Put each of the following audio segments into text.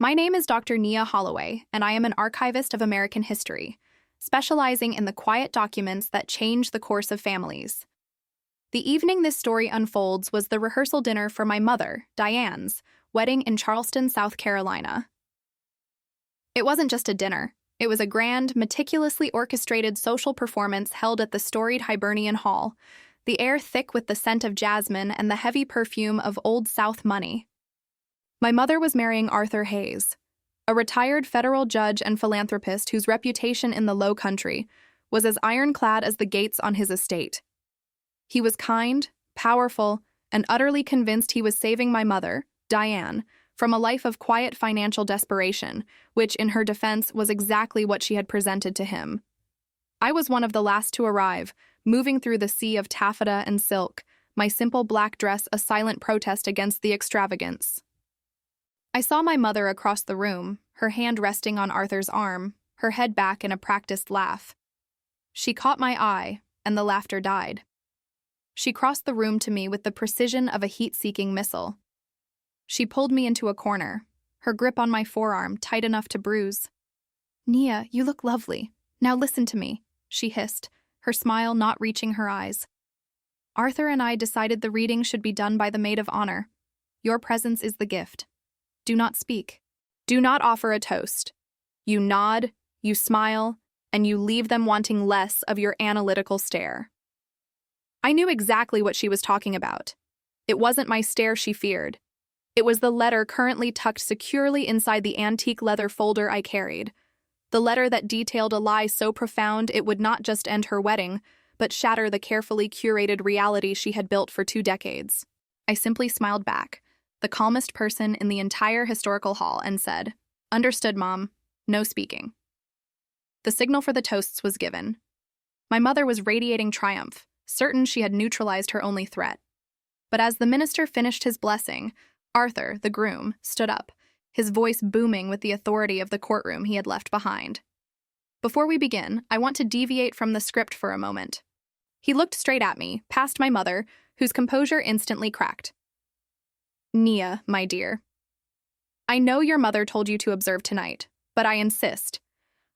My name is Dr. Nia Holloway, and I am an archivist of American history, specializing in the quiet documents that change the course of families. The evening this story unfolds was the rehearsal dinner for my mother, Diane's, wedding in Charleston, South Carolina. It wasn't just a dinner. It was a grand, meticulously orchestrated social performance held at the storied Hibernian Hall, the air thick with the scent of jasmine and the heavy perfume of Old South money. My mother was marrying Arthur Hayes, a retired federal judge and philanthropist whose reputation in the Low Country was as ironclad as the gates on his estate. He was kind, powerful, and utterly convinced he was saving my mother, Diane, from a life of quiet financial desperation, which, in her defense, was exactly what she had presented to him. I was one of the last to arrive, moving through the sea of taffeta and silk, my simple black dress a silent protest against the extravagance. I saw my mother across the room, her hand resting on Arthur's arm, her head back in a practiced laugh. She caught my eye, and the laughter died. She crossed the room to me with the precision of a heat-seeking missile. She pulled me into a corner, her grip on my forearm tight enough to bruise. "Nia, you look lovely. Now listen to me," she hissed, her smile not reaching her eyes. "Arthur and I decided the reading should be done by the maid of honor. Your presence is the gift. Do not speak. Do not offer a toast. You nod, you smile, and you leave them wanting less of your analytical stare." I knew exactly what she was talking about. It wasn't my stare she feared. It was the letter currently tucked securely inside the antique leather folder I carried. The letter that detailed a lie so profound it would not just end her wedding, but shatter the carefully curated reality she had built for 2 decades. I simply smiled back, the calmest person in the entire historical hall, and said, "Understood, Mom. No speaking." The signal for the toasts was given. My mother was radiating triumph, certain she had neutralized her only threat. But as the minister finished his blessing, Arthur, the groom, stood up, his voice booming with the authority of the courtroom he had left behind. "Before we begin, I want to deviate from the script for a moment." He looked straight at me, past my mother, whose composure instantly cracked. "Nia, my dear, I know your mother told you to observe tonight, but I insist.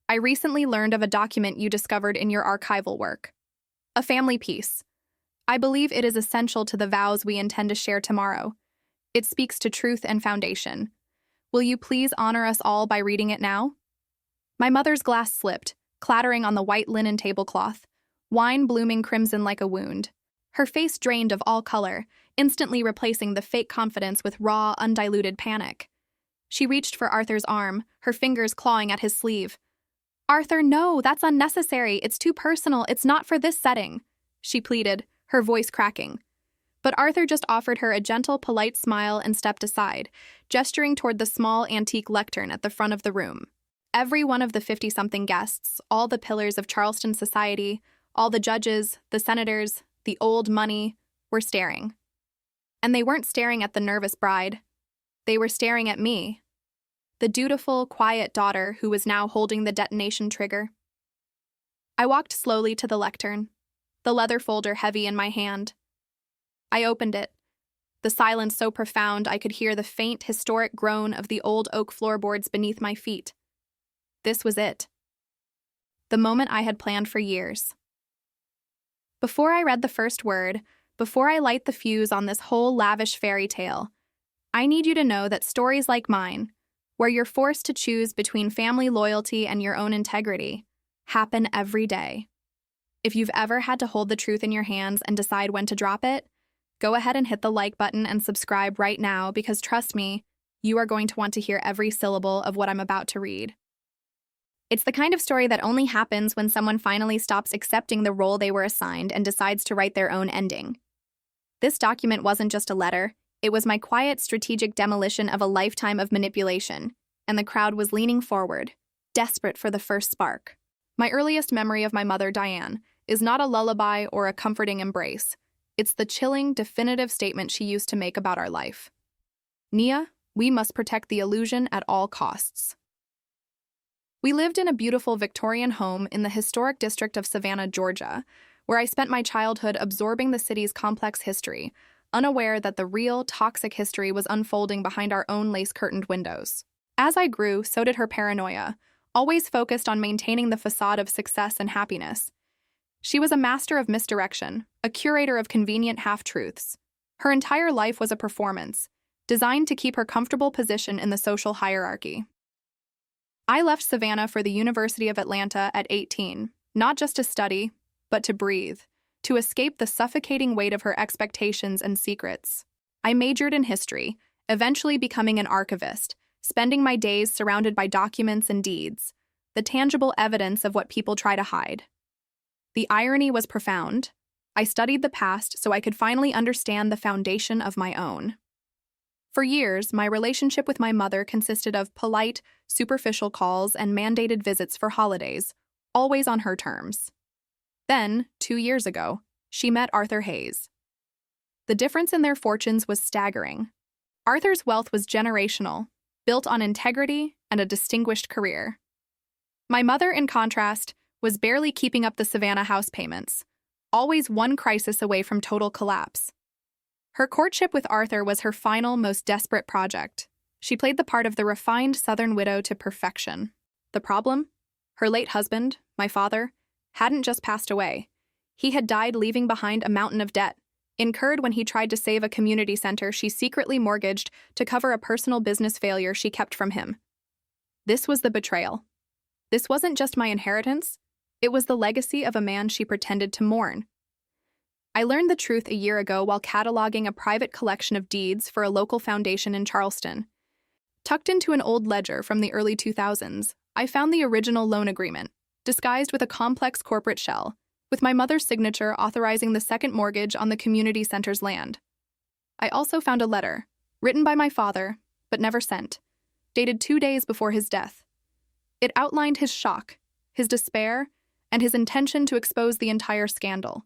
I recently learned of a document you discovered in your archival work. A family piece. I believe it is essential to the vows we intend to share tomorrow. It speaks to truth and foundation. Will you please honor us all by reading it now?" My mother's glass slipped, clattering on the white linen tablecloth, wine blooming crimson like a wound. Her face drained of all color, instantly replacing the fake confidence with raw, undiluted panic. She reached for Arthur's arm, her fingers clawing at his sleeve. "Arthur, no, that's unnecessary. It's too personal. It's not for this setting," she pleaded, her voice cracking. But Arthur just offered her a gentle, polite smile and stepped aside, gesturing toward the small antique lectern at the front of the room. Every one of the 50-something guests, all the pillars of Charleston society, all the judges, the senators, the old money, were staring. And they weren't staring at the nervous bride. They were staring at me, the dutiful, quiet daughter who was now holding the detonation trigger. I walked slowly to the lectern, the leather folder heavy in my hand. I opened it, the silence so profound I could hear the faint, historic groan of the old oak floorboards beneath my feet. This was it. The moment I had planned for years. Before I read the first word, before I light the fuse on this whole lavish fairy tale, I need you to know that stories like mine, where you're forced to choose between family loyalty and your own integrity, happen every day. If you've ever had to hold the truth in your hands and decide when to drop it, go ahead and hit the like button and subscribe right now because trust me, you are going to want to hear every syllable of what I'm about to read. It's the kind of story that only happens when someone finally stops accepting the role they were assigned and decides to write their own ending. This document wasn't just a letter, it was my quiet, strategic demolition of a lifetime of manipulation, and the crowd was leaning forward, desperate for the first spark. My earliest memory of my mother, Diane, is not a lullaby or a comforting embrace. It's the chilling, definitive statement she used to make about our life. "Nia, we must protect the illusion at all costs." We lived in a beautiful Victorian home in the historic district of Savannah, Georgia, where I spent my childhood absorbing the city's complex history, unaware that the real, toxic history was unfolding behind our own lace-curtained windows. As I grew, so did her paranoia, always focused on maintaining the facade of success and happiness. She was a master of misdirection, a curator of convenient half-truths. Her entire life was a performance, designed to keep her comfortable position in the social hierarchy. I left Savannah for the University of Atlanta at 18, not just to study, but to breathe, to escape the suffocating weight of her expectations and secrets. I majored in history, eventually becoming an archivist, spending my days surrounded by documents and deeds, the tangible evidence of what people try to hide. The irony was profound. I studied the past so I could finally understand the foundation of my own. For years, my relationship with my mother consisted of polite, superficial calls and mandated visits for holidays, always on her terms. Then, 2 years ago, she met Arthur Hayes. The difference in their fortunes was staggering. Arthur's wealth was generational, built on integrity and a distinguished career. My mother, in contrast, was barely keeping up the Savannah house payments, always one crisis away from total collapse. Her courtship with Arthur was her final, most desperate project. She played the part of the refined Southern widow to perfection. The problem? Her late husband, my father, hadn't just passed away. He had died, leaving behind a mountain of debt, incurred when he tried to save a community center she secretly mortgaged to cover a personal business failure she kept from him. This was the betrayal. This wasn't just my inheritance. It was the legacy of a man she pretended to mourn. I learned the truth a year ago while cataloging a private collection of deeds for a local foundation in Charleston. Tucked into an old ledger from the early 2000s, I found the original loan agreement, disguised with a complex corporate shell, with my mother's signature authorizing the second mortgage on the community center's land. I also found a letter, written by my father, but never sent, dated 2 days before his death. It outlined his shock, his despair, and his intention to expose the entire scandal,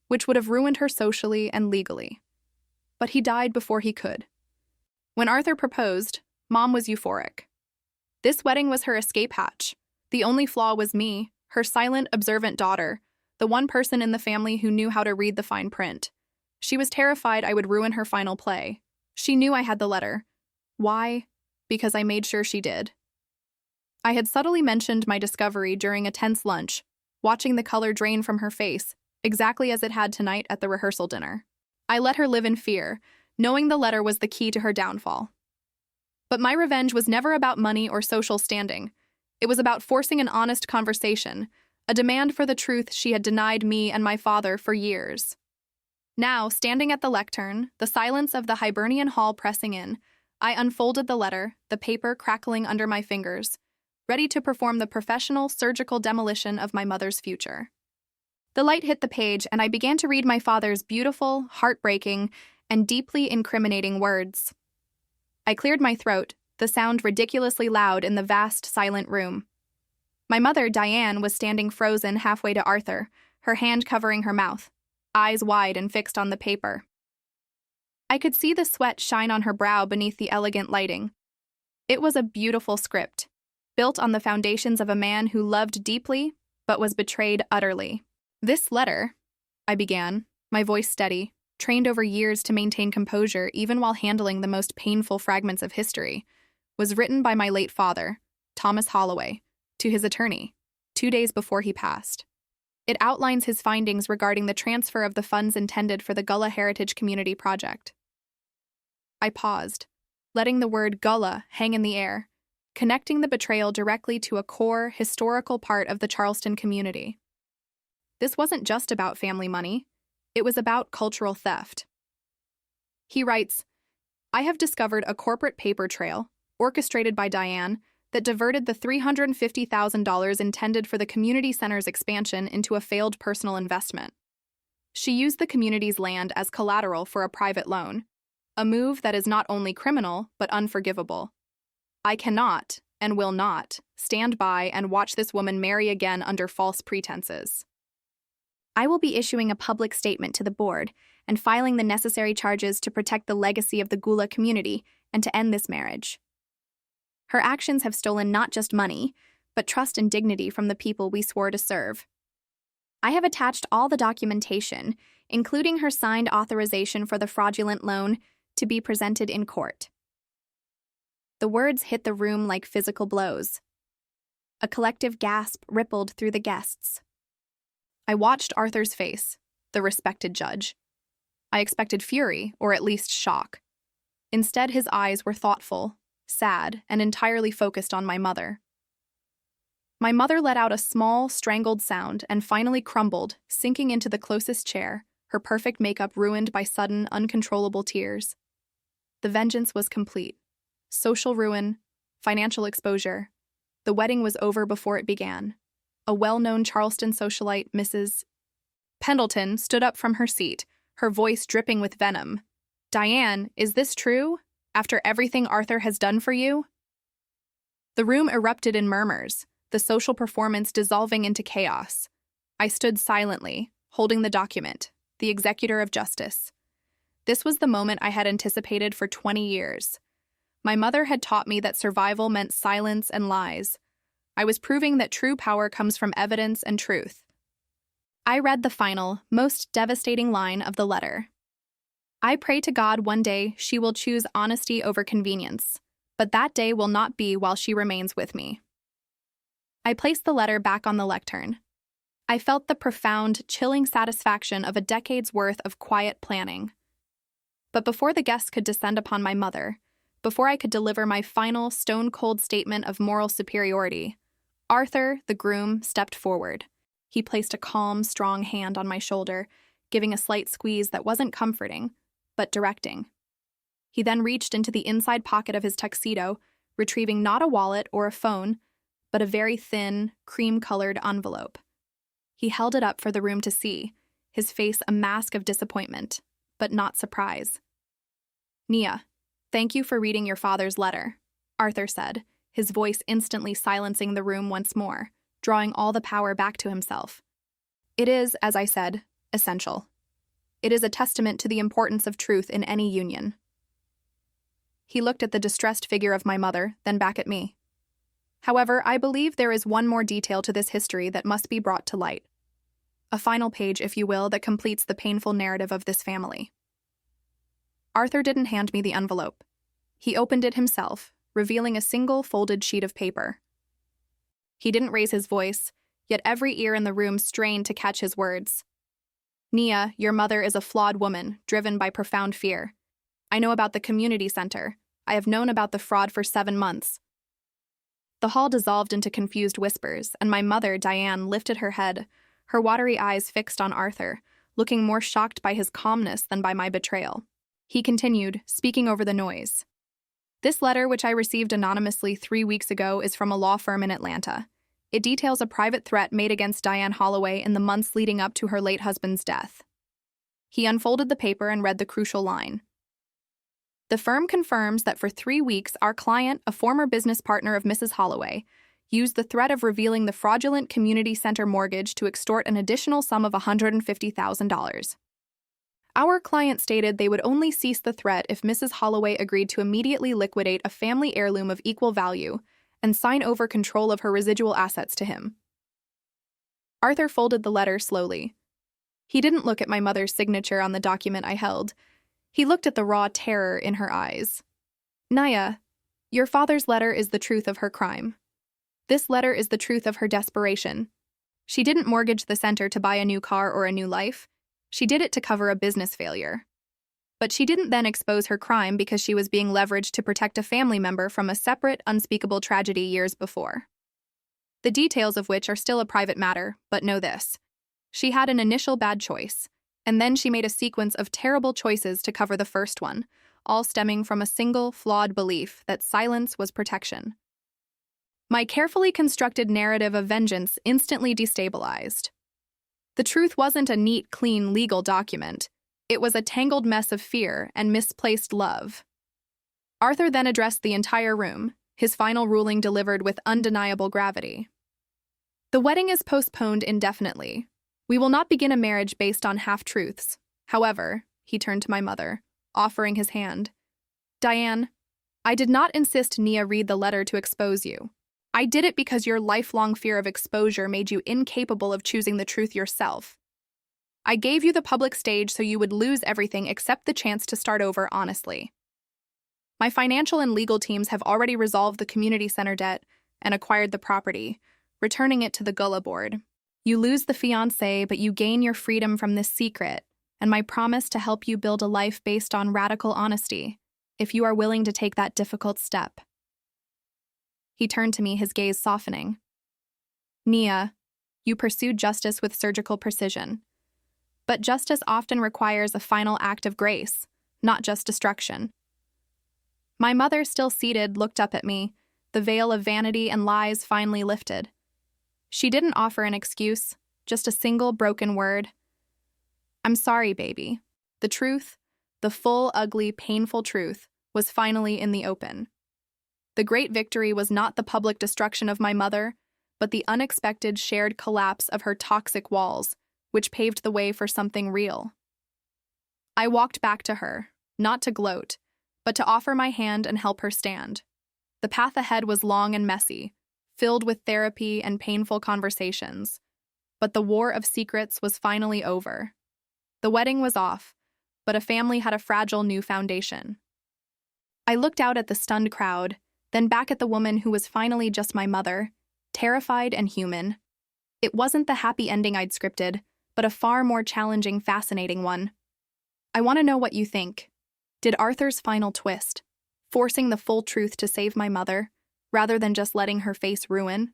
which would have ruined her socially and legally. But he died before he could. When Arthur proposed, Mom was euphoric. This wedding was her escape hatch. The only flaw was me, her silent, observant daughter, the one person in the family who knew how to read the fine print. She was terrified I would ruin her final play. She knew I had the letter. Why? Because I made sure she did. I had subtly mentioned my discovery during a tense lunch, watching the color drain from her face, exactly as it had tonight at the rehearsal dinner. I let her live in fear, knowing the letter was the key to her downfall. But my revenge was never about money or social standing. It was about forcing an honest conversation, a demand for the truth she had denied me and my father for years. Now, standing at the lectern, the silence of the Hibernian hall pressing in, I unfolded the letter, the paper crackling under my fingers, ready to perform the professional, surgical demolition of my mother's future. The light hit the page, and I began to read my father's beautiful, heartbreaking, and deeply incriminating words. I cleared my throat, the sound ridiculously loud in the vast, silent room. My mother, Diane, was standing frozen halfway to Arthur, her hand covering her mouth, eyes wide and fixed on the paper. I could see the sweat shine on her brow beneath the elegant lighting. It was a beautiful script, built on the foundations of a man who loved deeply, but was betrayed utterly. "This letter," I began, my voice steady, trained over years to maintain composure even while handling the most painful fragments of history, was written by my late father, Thomas Holloway, to his attorney, 2 days before he passed. It outlines his findings regarding the transfer of the funds intended for the Gullah Heritage Community Project. I paused, letting the word Gullah hang in the air, connecting the betrayal directly to a core, historical part of the Charleston community. This wasn't just about family money. It was about cultural theft. He writes, "I have discovered a corporate paper trail, orchestrated by Diane, that diverted the $350,000 intended for the community center's expansion into a failed personal investment. She used the community's land as collateral for a private loan, a move that is not only criminal but unforgivable. I cannot, and will not, stand by and watch this woman marry again under false pretenses. I will be issuing a public statement to the board and filing the necessary charges to protect the legacy of the Gullah community and to end this marriage. Her actions have stolen not just money, but trust and dignity from the people we swore to serve. I have attached all the documentation, including her signed authorization for the fraudulent loan, to be presented in court." The words hit the room like physical blows. A collective gasp rippled through the guests. I watched Arthur's face, the respected judge. I expected fury, or at least shock. Instead, his eyes were thoughtful, sad, and entirely focused on my mother. My mother let out a small, strangled sound and finally crumbled, sinking into the closest chair, her perfect makeup ruined by sudden, uncontrollable tears. The vengeance was complete. Social ruin, financial exposure. The wedding was over before it began. A well-known Charleston socialite, Mrs. Pendleton, stood up from her seat, her voice dripping with venom. "Diane, is this true? After everything Arthur has done for you?" The room erupted in murmurs, the social performance dissolving into chaos. I stood silently, holding the document, the executor of justice. This was the moment I had anticipated for 20 years. My mother had taught me that survival meant silence and lies. I was proving that true power comes from evidence and truth. I read the final, most devastating line of the letter. "I pray to God one day she will choose honesty over convenience, but that day will not be while she remains with me." I placed the letter back on the lectern. I felt the profound, chilling satisfaction of a decade's worth of quiet planning. But before the guests could descend upon my mother, before I could deliver my final, stone-cold statement of moral superiority, Arthur, the groom, stepped forward. He placed a calm, strong hand on my shoulder, giving a slight squeeze that wasn't comforting, but directing. He then reached into the inside pocket of his tuxedo, retrieving not a wallet or a phone, but a very thin, cream-colored envelope. He held it up for the room to see, his face a mask of disappointment, but not surprise. "Nia, thank you for reading your father's letter," Arthur said, his voice instantly silencing the room once more, drawing all the power back to himself. "It is, as I said, essential. It is a testament to the importance of truth in any union." He looked at the distressed figure of my mother, then back at me. "However, I believe there is one more detail to this history that must be brought to light. A final page, if you will, that completes the painful narrative of this family." Arthur didn't hand me the envelope. He opened it himself, revealing a single folded sheet of paper. He didn't raise his voice, yet every ear in the room strained to catch his words. "Nia, your mother is a flawed woman, driven by profound fear. I know about the community center. I have known about the fraud for 7 months." The hall dissolved into confused whispers, and my mother, Diane, lifted her head, her watery eyes fixed on Arthur, looking more shocked by his calmness than by my betrayal. He continued, speaking over the noise. "This letter, which I received anonymously 3 weeks ago, is from a law firm in Atlanta. It details a private threat made against Diane Holloway in the months leading up to her late husband's death." He unfolded the paper and read the crucial line. "The firm confirms that for 3 weeks our client, a former business partner of Mrs. Holloway, used the threat of revealing the fraudulent community center mortgage to extort an additional sum of $150,000. Our client stated they would only cease the threat if Mrs. Holloway agreed to immediately liquidate a family heirloom of equal value and sign over control of her residual assets to him." Arthur folded the letter slowly. He didn't look at my mother's signature on the document I held. He looked at the raw terror in her eyes. "Nia, your father's letter is the truth of her crime. This letter is the truth of her desperation. She didn't mortgage the center to buy a new car or a new life. She did it to cover a business failure. But she didn't then expose her crime because she was being leveraged to protect a family member from a separate, unspeakable tragedy years before. The details of which are still a private matter, but know this. She had an initial bad choice, and then she made a sequence of terrible choices to cover the first one, all stemming from a single, flawed belief that silence was protection. My carefully constructed narrative of vengeance instantly destabilized. The truth wasn't a neat, clean legal document. It was a tangled mess of fear and misplaced love. Arthur then addressed the entire room, his final ruling delivered with undeniable gravity. "The wedding is postponed indefinitely. We will not begin a marriage based on half-truths. However," he turned to my mother, offering his hand, "Diane, I did not insist Nia read the letter to expose you. I did it because your lifelong fear of exposure made you incapable of choosing the truth yourself. I gave you the public stage so you would lose everything except the chance to start over honestly." My financial and legal teams have already resolved the community center debt and acquired the property, returning it to the Gullah board. You lose the fiancé, but you gain your freedom from this secret, and my promise to help you build a life based on radical honesty, if you are willing to take that difficult step. He turned to me, his gaze softening. Nia, you pursued justice with surgical precision. But justice often requires a final act of grace, not just destruction. My mother, still seated, looked up at me, the veil of vanity and lies finally lifted. She didn't offer an excuse, just a single broken word. I'm sorry, baby. The truth, the full, ugly, painful truth, was finally in the open. The great victory was not the public destruction of my mother, but the unexpected shared collapse of her toxic walls, which paved the way for something real. I walked back to her, not to gloat, but to offer my hand and help her stand. The path ahead was long and messy, filled with therapy and painful conversations. But the war of secrets was finally over. The wedding was off, but a family had a fragile new foundation. I looked out at the stunned crowd, then back at the woman who was finally just my mother, terrified and human. It wasn't the happy ending I'd scripted, but a far more challenging, fascinating one. I want to know what you think. Did Arthur's final twist, forcing the full truth to save my mother, rather than just letting her face ruin,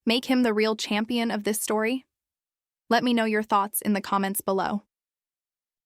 make him the real champion of this story? Let me know your thoughts in the comments below.